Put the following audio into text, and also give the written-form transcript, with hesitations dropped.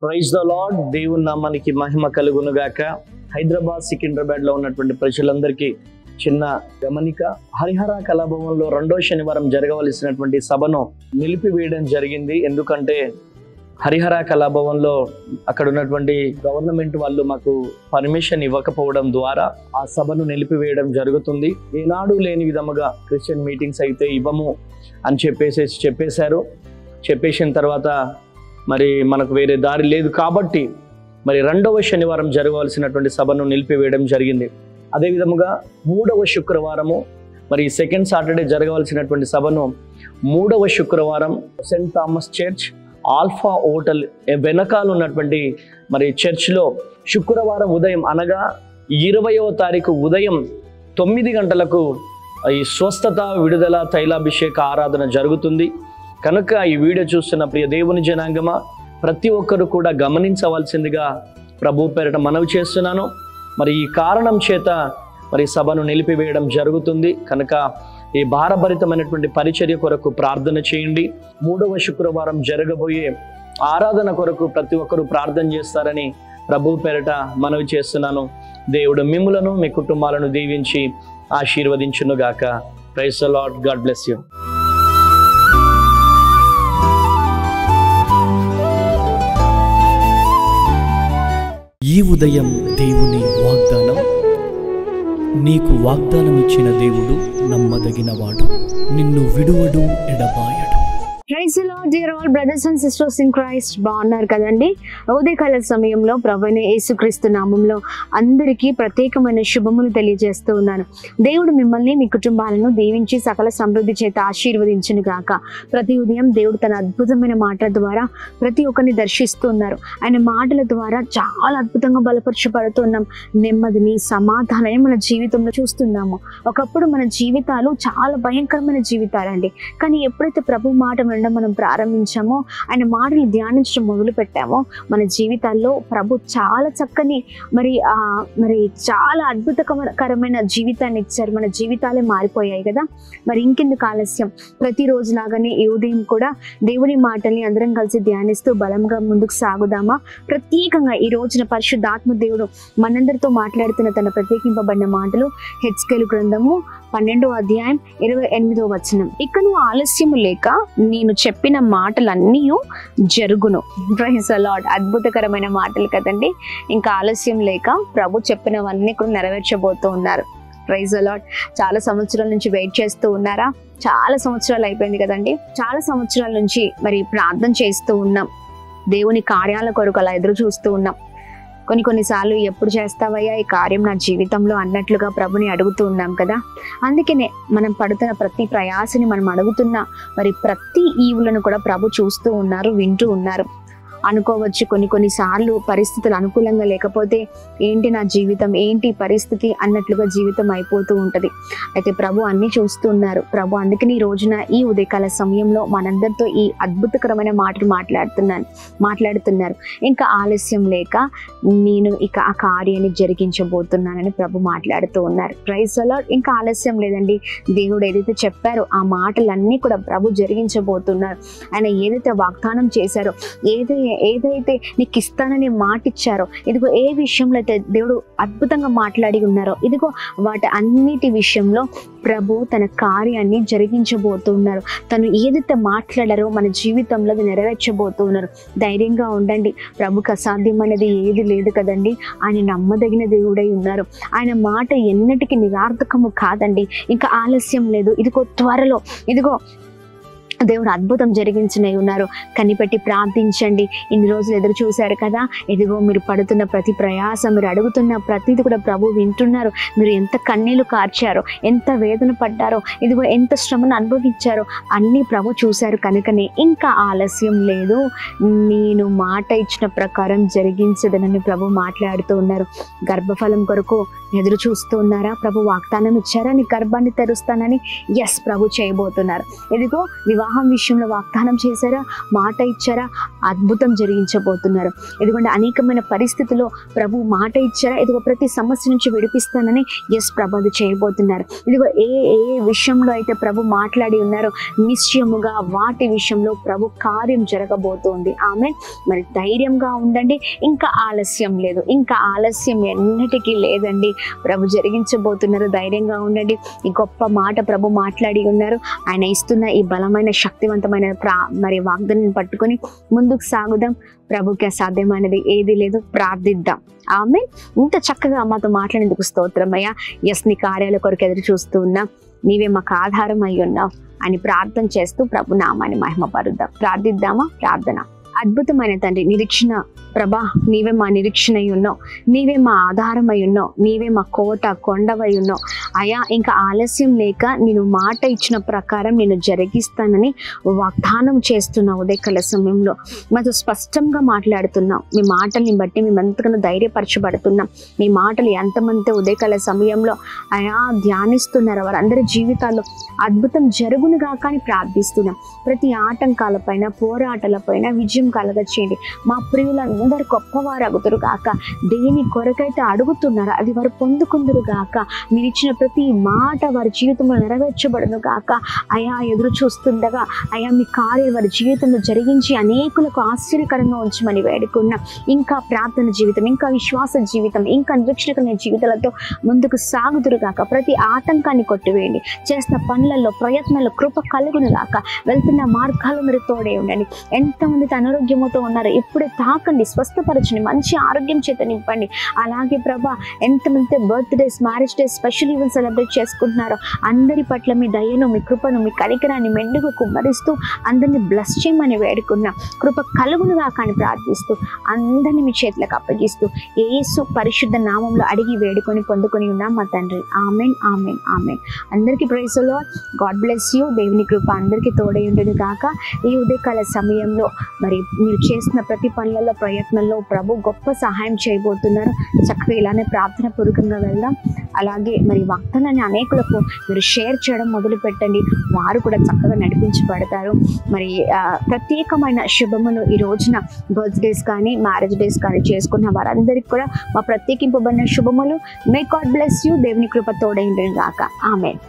Praise the lord. దేవుని నామానికి మహిమ కలుగును గాక. హైదరాబాద్, సికింద్రాబాద్ లో ఉన్నటువంటి ప్రజలందరికీ చిన్న గమనిక. హరిహర కళాభవన్లో 2వ శనివారం జరగవలసినటువంటి సభను నిలిపివేయడం జరిగింది. ఎందుకంటే హరిహర కళాభవన్లో అక్కడ ఉన్నటువంటి గవర్నమెంట్ వాళ్ళు మాకు పర్మిషన్ ఇవ్వకపోవడం ద్వారా ఆ సభను నిలిపివేయడం జరుగుతుంది. ఏనాడు లేని విధముగా క్రిస్టియన్ మీటింగ్స్ అయితే ఇవ్వము అని చెప్పేశారు. చెప్పేసిన తర్వాత మరి మనకు వేరే దారి లేదు కాబట్టి మరి 2వ శనివారం జరగవలసినటువంటి సభను నిలిపివేయడం జరిగింది. అదేవిధముగా 3వ శుక్రవారము మరి సెకండ్ సాటర్డే జరగవలసినటువంటి సభను 3వ శుక్రవారం Saint Thomas church alpha hotel వెనకాల ఉన్నటువంటి మరి చర్చ్లో శుక్రవారం ఉదయం అనగా 20వ తారీఖు ఉదయం 9 గంటలకు ఈ స్వస్థత విడుదల తైలాభిషేక ఆరాధన జరుగుతుంది. కనుక ఈ వీడియో చూస్తున్న ప్రియ దేవుని జనాంగమా, ప్రతి ఒక్కరు కూడా గమనించవలసిందిగా ప్రభు పేరిట మనవి చేస్తున్నాను. మరి ఈ కారణం చేత మరి సభను నిలిపివేయడం జరుగుతుంది. కనుక ఈ భారభరితమైనటువంటి పరిచర్య కొరకు ప్రార్థన చేయండి. 3వ శుక్రవారం జరగబోయే ఆరాధన కొరకు ప్రతి ఒక్కరూ ప్రార్థన చేస్తారని ప్రభు పేరిట మనవి చేస్తున్నాను. దేవుడు మిమ్ములను మీ కుటుంబాలను దీవించి ఆశీర్వదించునుగాక. Praise the Lord. God bless you. ఈ ఉదయం దేవుని వాగ్దానం. నీకు వాగ్దానం ఇచ్చిన దేవుడు నమ్మదగినవాడు, నిన్ను విడువడు, ఎడబాయడు. Praise the Lord. Dear all brothers and sisters in Christ, బాగున్నారు కదండి? ఉదయకాల సమయంలో ప్రభువైన యేసుక్రీస్తు నామంలో అందరికీ ప్రత్యేకమైన శుభములు తెలియజేస్తూ ఉన్నాను. దేవుడు మిమ్మల్ని మీ కుటుంబాలను దీవించి సకల సమృద్ధి చేత ఆశీర్వదించును గాక. ప్రతి ఉదయం దేవుడు తన అద్భుతమైన మాటల ద్వారా ప్రతి ఒక్కరిని దర్శిస్తూ ఉన్నారు. ఆయన మాటల ద్వారా చాలా అద్భుతంగా బలపరచబడుతున్నాం. నెమ్మదిని, సమాధానాన్ని మన జీవితంలో చూస్తున్నాము. ఒకప్పుడు మన జీవితాలు చాలా భయంకరమైన జీవితాలండి. కానీ ఎప్పుడైతే ప్రభు మాట మనం ప్రారంభించామో, ఆయన మాటలు ధ్యానించడం మొదలు పెట్టామో, మన జీవితాల్లో ప్రభు చాలా చక్కని మరి చాలా అద్భుతకరమైన జీవితాన్ని ఇచ్చారు. మన జీవితాలే మారిపోయాయి కదా. మరి ఇంకెందుకు ఆలస్యం? ప్రతిరోజు లాగానే ఈ ఉదయం కూడా దేవుని మాటల్ని అందరం కలిసి ధ్యానిస్తూ బలంగా ముందుకు సాగుదామా? ప్రత్యేకంగా ఈ రోజున పరిశుద్ధాత్మ దేవుడు మనందరితో మాట్లాడుతున్న తన ప్రత్యేకింపబడిన మాటలు హెచ్కేలు గ్రంథము 12వ అధ్యాయం 28వ వచనం. ఇకను ఆలస్యము లేక నేను చెప్పిన మాటలన్నీ జరుగును. Praise the lord. అద్భుతకరమైన మాటలు కదండి. ఇంకా ఆలస్యం లేక ప్రభు చెప్పినవన్నీ కూడా నెరవేర్చబోతూ ఉన్నారు. Praise the Lord. చాలా సంవత్సరాల నుంచి వెయిట్ చేస్తూ ఉన్నారా? చాలా సంవత్సరాలు అయిపోయింది కదండి. చాలా సంవత్సరాల నుంచి మరి ప్రార్థన చేస్తూ ఉన్నాం. దేవుని కార్యాల కొరకు అలా ఎదురు చూస్తూ ఉన్నాం. కొన్నిసార్లు ఎప్పుడు చేస్తావయ్యా ఈ కార్యం నా జీవితంలో అన్నట్లుగా ప్రభుని అడుగుతూ ఉన్నాం కదా. అందుకనే మనం పడుతున్న ప్రతి ప్రయాసని మనం అడుగుతున్న మరి ప్రతి ఈవులను కూడా ప్రభు చూస్తూ ఉన్నారు, వింటూ ఉన్నారు. అనుకోవచ్చు కొన్నిసార్లు పరిస్థితులు అనుకూలంగా లేకపోతే ఏంటి నా జీవితం, ఏంటి పరిస్థితి అన్నట్లుగా జీవితం అయిపోతూ ఉంటుంది. అయితే ప్రభు అన్ని చూస్తూ ఉన్నారు. ప్రభు అందుకని ఈ రోజున ఈ ఉదయకాల సమయంలో మనందరితో ఈ అద్భుతకరమైన మాటలు మాట్లాడుతున్నారు. ఇంకా ఆలస్యం లేక నేను ఇక ఆ కార్యాన్ని జరిగించబోతున్నానని ప్రభు మాట్లాడుతూ ఉన్నారు. Praise the Lord. ఇంకా ఆలస్యం లేదండి. దేవుడు ఏదైతే చెప్పారో ఆ మాటలన్నీ కూడా ప్రభు జరిగించబోతున్నారు. ఆయన ఏదైతే వాగ్దానం చేశారో, ఏదైతే నీకు ఇస్తానని మాట ఇచ్చారో, ఇదిగో ఏ విషయంలో అయితే దేవుడు అద్భుతంగా మాట్లాడి ఉన్నారో, ఇదిగో వాటి అన్నిటి విషయంలో ప్రభు తన కార్యాన్ని జరిగించబోతున్నారు. తను ఏదైతే మాట్లాడారో మన జీవితంలో అది నెరవేర్చబోతున్నారు. ధైర్యంగా ఉండండి. ప్రభుకి అసాధ్యమైనది ఏది లేదు కదండి. ఆయన నమ్మదగిన దేవుడై ఉన్నారు. ఆయన మాట ఎన్నటికీ నిరార్థకము కాదండి. ఇంకా ఆలస్యం లేదు. ఇదిగో త్వరలో ఇదిగో దేవుడు అద్భుతం జరిగించనే ఉన్నారు. కనిపెట్టి ప్రార్థించండి. ఇన్ని రోజులు ఎదురు చూశారు కదా. ఇదిగో మీరు పడుతున్న ప్రతి ప్రయాసం, మీరు అడుగుతున్న ప్రతిది కూడా ప్రభు వింటున్నారు. మీరు ఎంత కన్నీళ్లు కార్చారో, ఎంత వేదన పడ్డారో, ఇదిగో ఎంత శ్రమను అనుభవించారో అన్నీ ప్రభు చూశారు. కనుకనే ఇంకా ఆలస్యం లేదు, నేను మాట ఇచ్చిన ప్రకారం జరిగించదనని ప్రభు మాట్లాడుతూ ఉన్నారు. గర్భఫలం కొరకు ఎదురు చూస్తూ ఉన్నారా? ప్రభు వాగ్దానం ఇచ్చారా? నీ గర్భాన్ని తెరుస్తానని. ఎస్, ప్రభు చేయబోతున్నారు. ఇదిగో వివాహం విషయంలో వాగ్దానం చేశారా? మాట ఇచ్చారా? అద్భుతం జరిగించబోతున్నారు. ఇదిగోండి అనేకమైన పరిస్థితుల్లో ప్రభు మాట ఇచ్చారా? ఇదిగో ప్రతి సమస్య నుంచి విడిపిస్తానని. ఎస్, ప్రభు అది చేయబోతున్నారు. ఇదిగో ఏ ఏ విషయంలో అయితే ప్రభు మాట్లాడి ఉన్నారో నిశ్చయముగా వాటి విషయంలో ప్రభు కార్యం జరగబోతోంది. ఆమె మరి ధైర్యంగా ఉండండి. ఇంకా ఆలస్యం లేదు, ఇంకా ఆలస్యం ఎన్నిటికీ లేదండి. ప్రభు జరిగించబోతున్నారు. ధైర్యంగా ఉండండి. ఈ గొప్ప మాట ప్రభు మాట్లాడి ఉన్నారు. ఆయన ఇస్తున్న ఈ బలమైన శక్తివంతమైన మరి వాగ్దానాన్ని పట్టుకొని ముందుకు సాగుదాం. ప్రభుకి అసాధ్యమైనది ఏది లేదు. ప్రార్థిద్దాం. ఆమె ఇంత చక్కగా మాతో మాట్లాడేందుకు స్తోత్రమయ్యా. ఎస్, నీ కార్యాల కొరకు ఎదురు చూస్తూ ఉన్నా. నీవే మాకు ఆధారం అయి ఉన్నావు అని ప్రార్థన చేస్తూ ప్రభు నామాన్ని మహిమపరుద్దాం. ప్రార్థిద్దామా? ప్రార్థన. అద్భుతమైన తండ్రి, నిరీక్షణ ప్రభా, నీవే మా నిరీక్షణ అయి ఉన్నావు. నీవే మా ఆధారం అయి ఉన్నావు. నీవే మా కోట కొండవై ఉన్నావు అయా. ఇంకా ఆలస్యం లేక నేను మాట ఇచ్చిన ప్రకారం నేను జరిగిస్తానని వాగ్దానం చేస్తున్నావు. ఉదయకాల సమయంలో మాతో స్పష్టంగా మాట్లాడుతున్నావు. మీ మాటల్ని బట్టి మేము ఎంతగానో ధైర్యపరచబడుతున్నాం. మీ మాటలు ఎంతమంది ఉదయకాల సమయంలో అయా ధ్యానిస్తున్నారో వారందరి జీవితాల్లో అద్భుతం జరుగునుగా కానీ ప్రార్థిస్తున్నాం. ప్రతి ఆటంకాలపైన పోరాటాలపైన విజయం కలగచేయండి. మా ప్రియులందరూ గొప్పవారు అగుతురు గాక. దేని కొరకైతే అడుగుతున్నారో అది వారు పొందుకుందరు గాక. మీరు ఇచ్చిన ప్రతి మాట వారి జీవితంలో నెరవేర్చబడును గాక. అయా ఎదురు చూస్తుండగా అయా మీ కార్యం వారి జీవితంలో జరిగించి అనేకులకు ఆశ్చర్యకరంగా ఉంచమని వేడుకున్నా. ఇంకా ప్రార్థన జీవితం, ఇంకా విశ్వాస జీవితం, ఇంకా నిరీక్షణ కలిగిన జీవితాలతో ముందుకు సాగుదురు గాక. ప్రతి ఆటంకాన్ని కొట్టివేయండి. చేసిన పనులలో ప్రయత్నాల్లో కృప కలుగును గాక. వెళ్తున్న మార్గాలు మీరు తోడే ఉండండి. ఎంతమంది అనారోగ్యముతో ఉన్నారు ఇప్పుడే తాకండి, స్వస్థపరచండి, మంచి ఆరోగ్యం చేత నింపండి. అలాగే ప్రభా ఎంతమంది birthdays, marriage days, special event celebrate చేసుకుంటున్నారో అందరి పట్ల మీ దయను, మీ కృపను, మీ కనికరాన్ని మెండుగా కుమ్మరిస్తూ అందరినీ బ్లెస్ చేయమని వేడుకున్నా. కృప కలుగునుగా కానీ ప్రార్థిస్తూ అందరినీ మీ చేతులకు అప్పగిస్తూ యేసు పరిశుద్ధ నామంలో అడిగి వేడుకొని పొందుకొని ఉన్నాం మా తండ్రి. Amen, amen, amen. అందరికీ praise the Lord. God bless you. దేవుని కృప అందరికీ తోడై ఉండేది కాక. ఈ ఉదయకాల సమయంలో మరి మీరు చేసిన ప్రతి పనులలో ప్రయత్నంలో ప్రభు గొప్ప సహాయం చేయబోతున్నారు. చక్కగా ఇలానే ప్రార్థన పూర్వకంగా వెళ్దాం. అలాగే మరి వాగ్దానాన్ని అనేకులకు మీరు షేర్ చేయడం మొదలు పెట్టండి. వారు కూడా చక్కగా నడిపించబడతారు. మరి ప్రత్యేకమైన శుభములు ఈ రోజున బర్త్డేస్ కానీ మ్యారేజ్ డేస్ కానీ చేసుకున్న వారందరికీ కూడా మా ప్రత్యేకింపబడిన శుభములు. May God bless you. దేవుని కృప తోడైండును గాక. ఆమెన్.